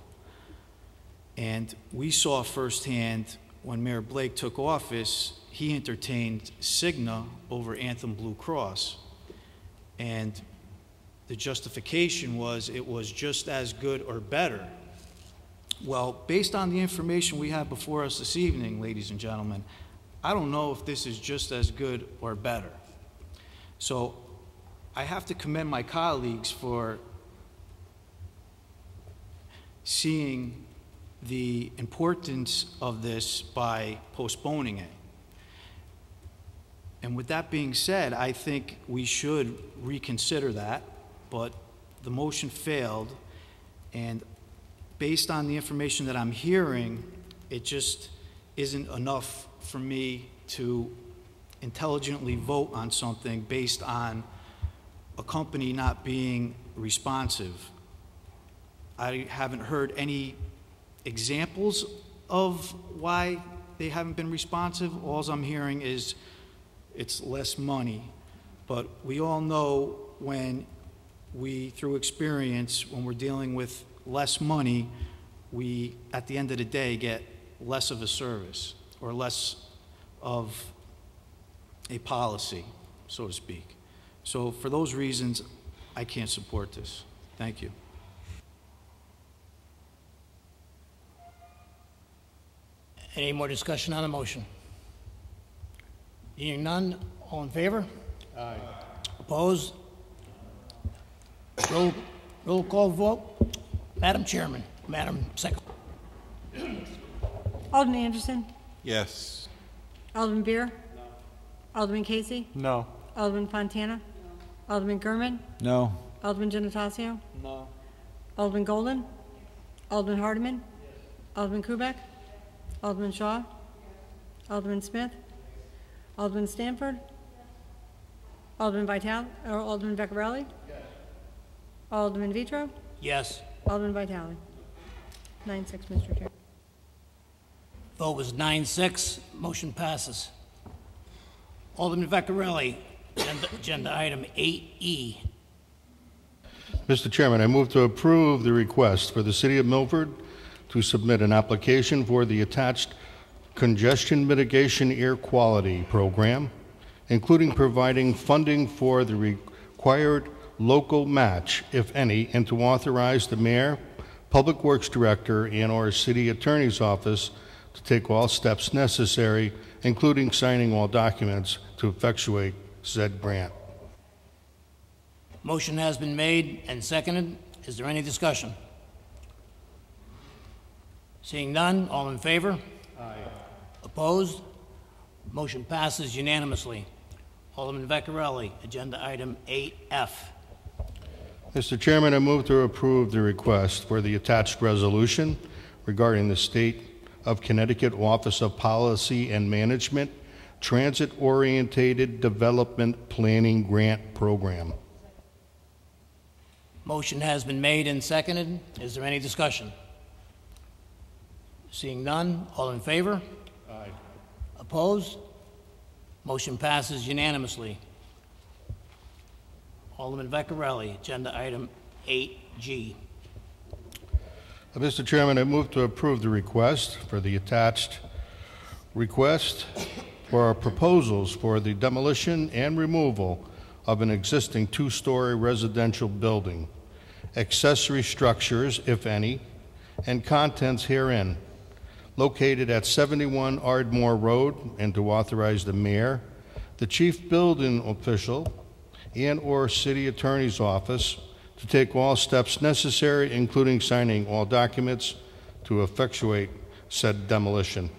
And we saw firsthand when Mayor Blake took office, he entertained Cigna over Anthem Blue Cross. And the justification was it was just as good or better. Well, based on the information we have before us this evening, ladies and gentlemen, I don't know if this is just as good or better. So I have to commend my colleagues for seeing the importance of this by postponing it. And with that being said, I think we should reconsider that, but the motion failed, and based on the information that I'm hearing, it just isn't enough for me to intelligently vote on something based on a company not being responsive. I haven't heard any examples of why they haven't been responsive. All I'm hearing is it's less money. But we all know when we, through experience, when we're dealing with less money, we, at the end of the day, get less of a service or less of a policy, so to speak. So for those reasons, I can't support this. Thank you. Any more discussion on the motion? Hearing none, all in favor? Aye. Opposed? Roll call vote. Madam Chairman, Madam Secretary. Alderman Anderson? Yes. Alderman Beer? No. Alderman Casey? No. Alderman Fontana? No. Alderman Gurman? No. Alderman Gennatasio? No. Alderman Golden? Alderman Hardeman? Yes. Alderman Kubek? Alderman Shaw? Alderman Smith? Alderman Stanford? Alderman Vitale, or Alderman Vecchiarelli? Yes. Alderman Vitro? Yes. Alderman Vitale. 9-6, Mr. Chair. Vote was 9-6. Motion passes. Alderman Vecchiarelli, agenda item 8E. Mr. Chairman, I move to approve the request for the City of Milford to submit an application for the attached congestion mitigation air quality program, including providing funding for the required local match, if any, and to authorize the mayor, public works director, and/or city attorney's office to take all steps necessary, including signing all documents to effectuate said grant. Motion has been made and seconded. Is there any discussion? Seeing none, all in favor? Aye. Opposed? Motion passes unanimously. Alderman Vecchiarelli, agenda item 8F. Mr. Chairman, I move to approve the request for the attached resolution regarding the State of Connecticut Office of Policy and Management Transit-Orientated Development Planning Grant Program. Motion has been made and seconded. Is there any discussion? Seeing none, all in favor? Aye. Opposed? Motion passes unanimously. Alderman Vecchiarelli, agenda item 8G. Mr. Chairman, I move to approve the request for the attached request for our proposals for the demolition and removal of an existing two-story residential building, accessory structures, if any, and contents herein, located at 71 Ardmore Road, and to authorize the mayor, the chief building official, and/or city attorney's office to take all steps necessary, including signing all documents to effectuate said demolition.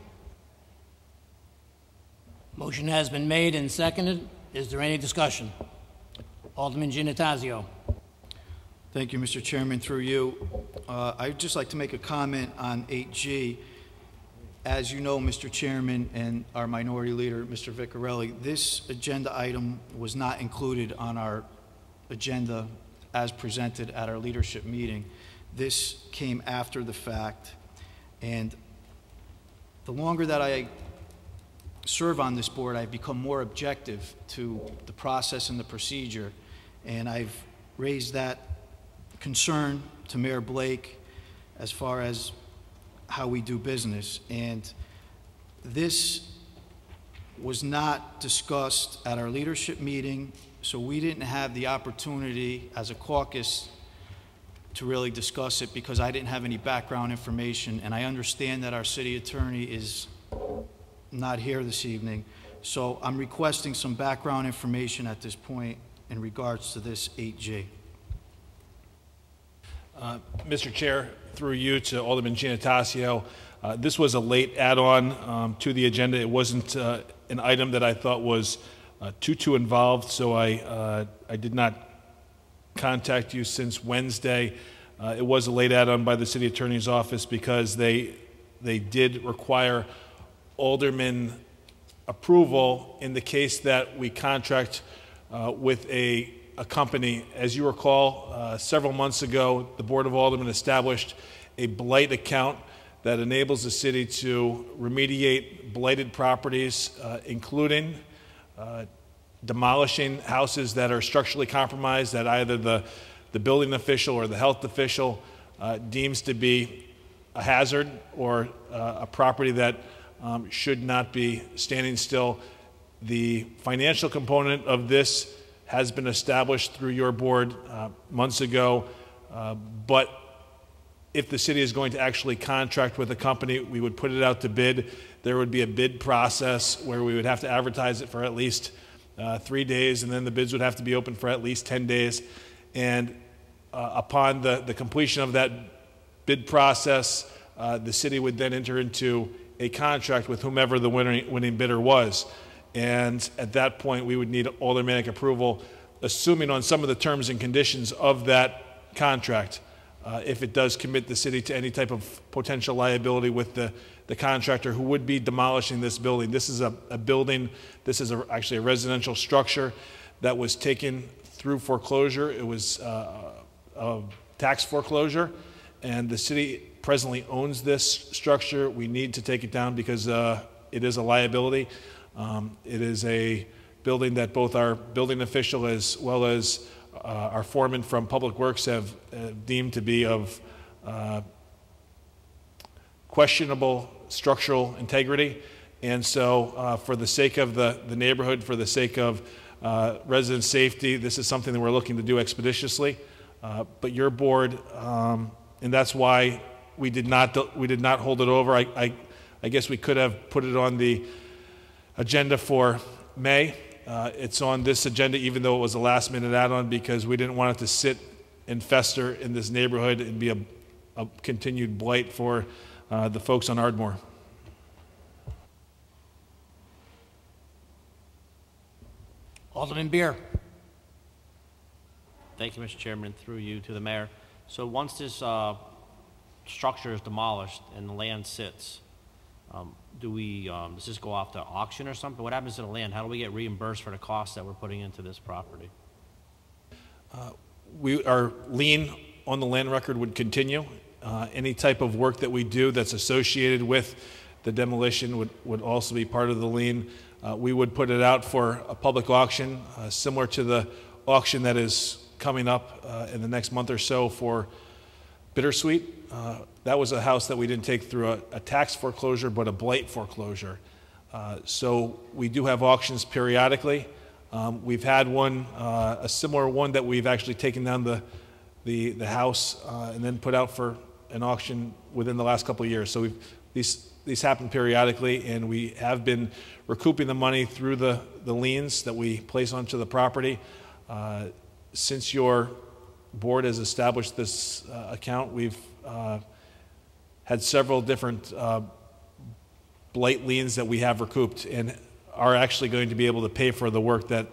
Motion has been made and seconded. Is there any discussion? Alderman Gennatasio. Thank you, Mr. Chairman. Through you, I'd just like to make a comment on 8G. As you know, Mr. Chairman, and our minority leader, Mr. Vecchiarelli, this agenda item was not included on our agenda as presented at our leadership meeting. This came after the fact, and the longer that I serve on this board, I've become more objective to the process and the procedure, and I've raised that concern to Mayor Blake as far as how we do business. And this was not discussed at our leadership meeting, so we didn't have the opportunity as a caucus to really discuss it because I didn't have any background information, and I understand that our city attorney is not here this evening. So I'm requesting some background information at this point in regards to this 8G. Mr. Chair, through you to Alderman Giannatasio, this was a late add-on to the agenda. It wasn't an item that I thought was too involved, so I did not contact you since Wednesday. It was a late add-on by the city attorney's office because they did require alderman approval in the case that we contract with a company. As you recall, several months ago, the Board of Aldermen established a blight account that enables the city to remediate blighted properties, including demolishing houses that are structurally compromised that either the building official or the health official deems to be a hazard or a property that should not be standing still. The financial component of this has been established through your board months ago, but if the city is going to actually contract with a company, we would put it out to bid. There would be a bid process where we would have to advertise it for at least 3 days, and then the bids would have to be open for at least 10 days. And upon the completion of that bid process, the city would then enter into a contract with whomever the winning bidder was. And at that point, we would need aldermanic approval, assuming on some of the terms and conditions of that contract. If it does commit the city to any type of potential liability with the contractor who would be demolishing this building. This is a building, this is actually a residential structure that was taken through foreclosure. It was a tax foreclosure, and the city presently owns this structure. We need to take it down because it is a liability. It is a building that both our building official as well as our foreman from Public Works have deemed to be of questionable structural integrity. And so for the sake of the neighborhood, for the sake of resident safety, this is something that we're looking to do expeditiously. But your board, and that's why we did not hold it over. I guess we could have put it on the agenda for May. It's on this agenda even though it was a last-minute add-on because we didn't want it to sit and fester in this neighborhood and be a continued blight for the folks on Ardmore. Alderman Beer. Thank you, Mr. Chairman, through you to the mayor. So once this structure is demolished and the land sits, does this go off to auction or something? What happens to the land? How do we get reimbursed for the costs that we're putting into this property? Our lien on the land record would continue. Any type of work that we do that's associated with the demolition would also be part of the lien. We would put it out for a public auction, similar to the auction that is coming up in the next month or so for Bittersweet. That was a house that we didn't take through a tax foreclosure, but a blight foreclosure. So we do have auctions periodically. We've had one, a similar one that we've actually taken down the house and then put out for an auction within the last couple of years. So these happen periodically, and we have been recouping the money through the liens that we place onto the property. Since your board has established this account, we've had several different blight liens that we have recouped and are actually going to be able to pay for the work that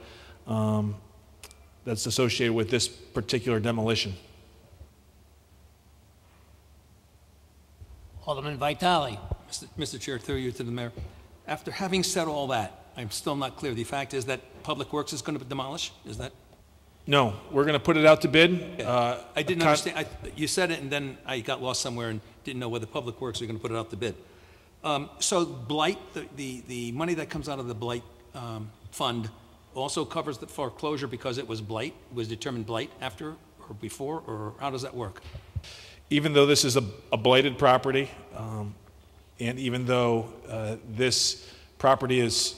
that's associated with this particular demolition. Alderman Vitale. Mr. Chair, through you to the mayor. After having said all that, I'm still not clear. The fact is that Public Works is going to demolish? Is that? No, we're going to put it out to bid. I didn't understand. You said it, and then I got lost somewhere and didn't know whether Public Works are going to put it out to bid. So blight, the money that comes out of the blight fund also covers the foreclosure because it was blight, was determined blight after or before, or how does that work? Even though this is a blighted property, And even though this property is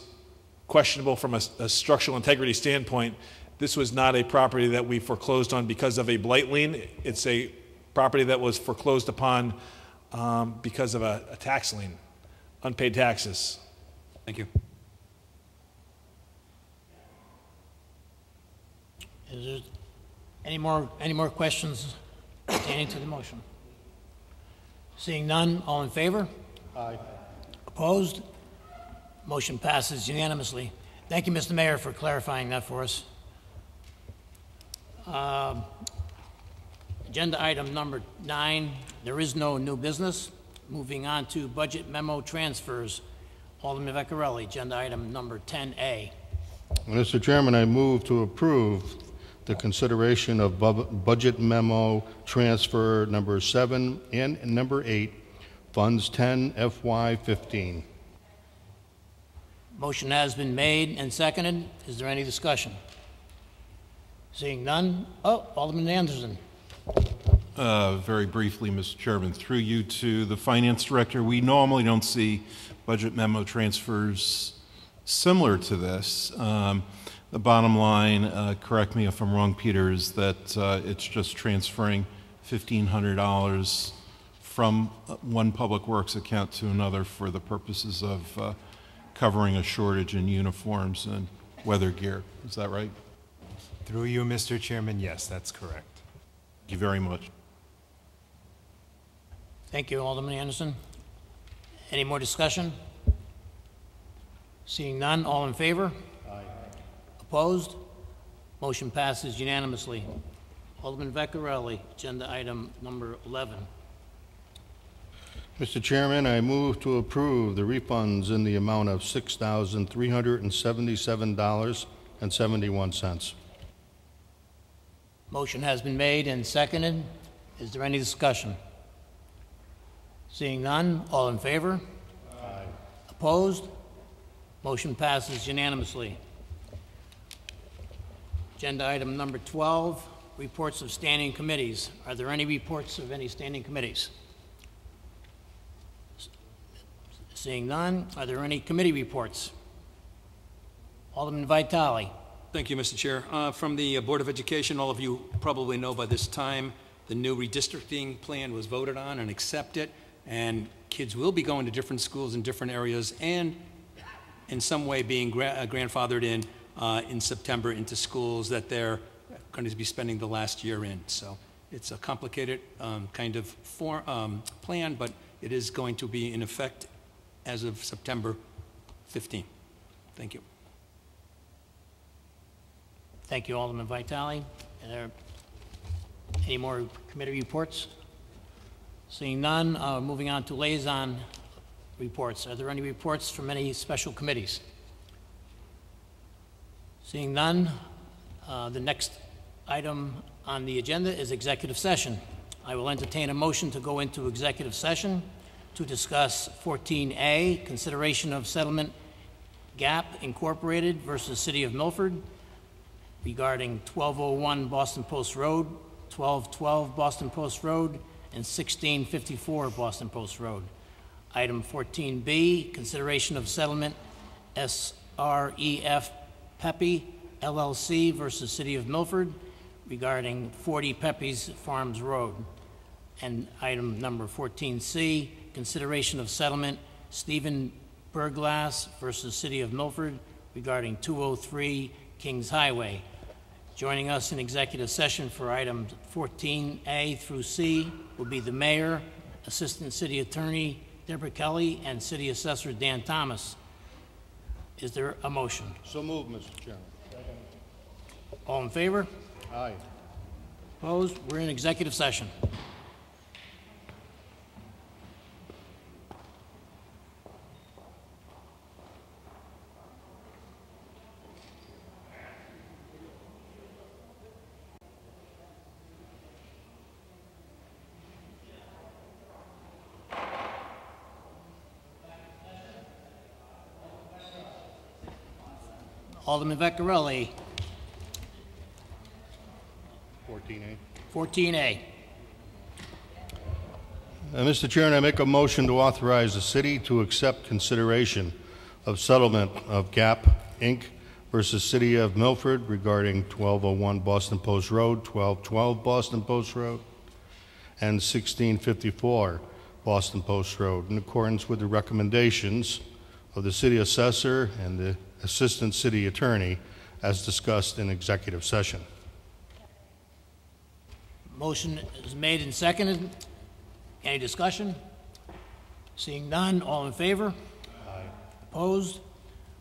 questionable from a structural integrity standpoint, this was not a property that we foreclosed on because of a blight lien. It's a property that was foreclosed upon because of a tax lien, unpaid taxes. Thank you. Is there any more questions pertaining to the motion? Seeing none, all in favor? Aye. Opposed? Motion passes unanimously. Thank you, Mr. Mayor, for clarifying that for us. Agenda item number 9, there is no new business. Moving on to budget memo transfers. Alderman Vecchiarelli, agenda item number 10A. Mr. Chairman, I move to approve the consideration of budget memo transfer number 7 and number 8, funds 10 FY15. Motion has been made and seconded. Is there any discussion? Seeing none. Oh, Alderman Anderson. Very briefly, Mr. Chairman, through you to the Finance Director, we normally don't see budget memo transfers similar to this. The bottom line, correct me if I'm wrong, Peter, is that it's just transferring $1,500 from one public works account to another for the purposes of covering a shortage in uniforms and weather gear. Is that right? Through you, Mr. Chairman, yes, that's correct. Thank you very much. Thank you, Alderman Anderson. Any more discussion? Seeing none, all in favor? Aye. Opposed? Motion passes unanimously. Alderman Vecchiarelli, agenda item number 11. Mr. Chairman, I move to approve the refunds in the amount of $6,377.71. Motion has been made and seconded. Is there any discussion? Seeing none, all in favor? Aye. Opposed? Motion passes unanimously. Agenda item number 12, reports of standing committees. Are there any reports of any standing committees? Seeing none, are there any committee reports? Alderman Vitale. Thank you, Mr. Chair. From the Board of Education, all of you probably know by this time, the new redistricting plan was voted on and accepted, and kids will be going to different schools in different areas and in some way being grandfathered in September into schools that they're going to be spending the last year in. So it's a complicated kind of plan, but it is going to be in effect as of September 15. Thank you. Thank you, Alderman Vitale. Are there any more committee reports? Seeing none, moving on to liaison reports. Are there any reports from any special committees? Seeing none, the next item on the agenda is executive session. I will entertain a motion to go into executive session to discuss 14A, consideration of settlement GAP Incorporated versus City of Milford regarding 1201 Boston Post Road, 1212 Boston Post Road, and 1654 Boston Post Road. Item 14B, consideration of settlement SREF Pepe LLC versus City of Milford regarding 40 Pepe's Farms Road. And item number 14C, consideration of settlement Stephen Berglass versus City of Milford regarding 203 Kings Highway. Joining us in executive session for items 14A through C will be the Mayor, Assistant City Attorney Deborah Kelly, and City Assessor Dan Thomas. Is there a motion? So moved, Mr. Chairman. All in favor? Aye. Opposed? We're in executive session. Alderman Vecchiarelli. 14A. 14A. Mr. Chairman, I make a motion to authorize the city to accept consideration of settlement of GAP, Inc. versus City of Milford regarding 1201 Boston Post Road, 1212 Boston Post Road, and 1654 Boston Post Road, in accordance with the recommendations of the city assessor and the assistant city attorney as discussed in executive session. Motion is made and seconded. Any discussion? Seeing none, all in favor? Aye. Opposed?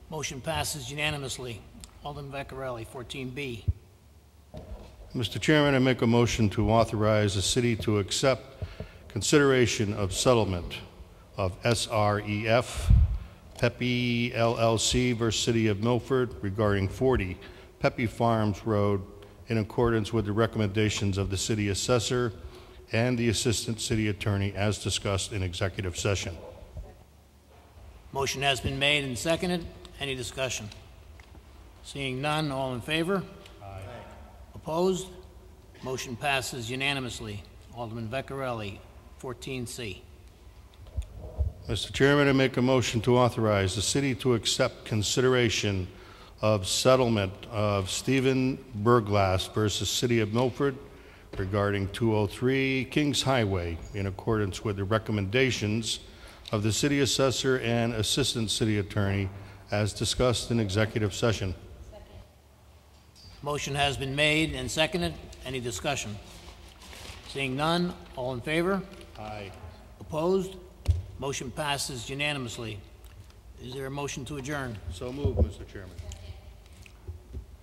Motion passes unanimously. Alderman Vecchiarelli, 14B. Mr. Chairman, I make a motion to authorize the city to accept consideration of settlement of SREF Pepe LLC versus City of Milford regarding 40 Pepe Farms Road in accordance with the recommendations of the city assessor and the assistant city attorney as discussed in executive session. Motion has been made and seconded. Any discussion? Seeing none, all in favor? Aye. Opposed? Motion passes unanimously. Alderman Vecchiarelli, 14C. Mr. Chairman, I make a motion to authorize the city to accept consideration of settlement of Stephen Berglass versus City of Milford regarding 203 Kings Highway in accordance with the recommendations of the city assessor and assistant city attorney as discussed in executive session. Motion has been made and seconded. Any discussion? Seeing none, all in favor? Aye. Opposed? Motion passes unanimously. Is there a motion to adjourn? So moved, Mr. Chairman.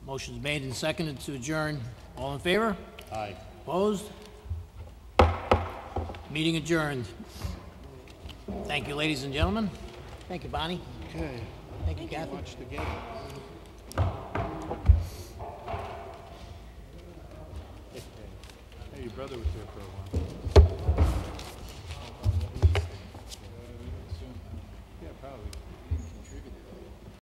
Motion is made and seconded to adjourn. All in favor? Aye. Opposed? Meeting adjourned. Thank you, ladies and gentlemen. Thank you, Bonnie. Okay. Thank you, Kathy. Watch the game. Hey, your brother was there for a while.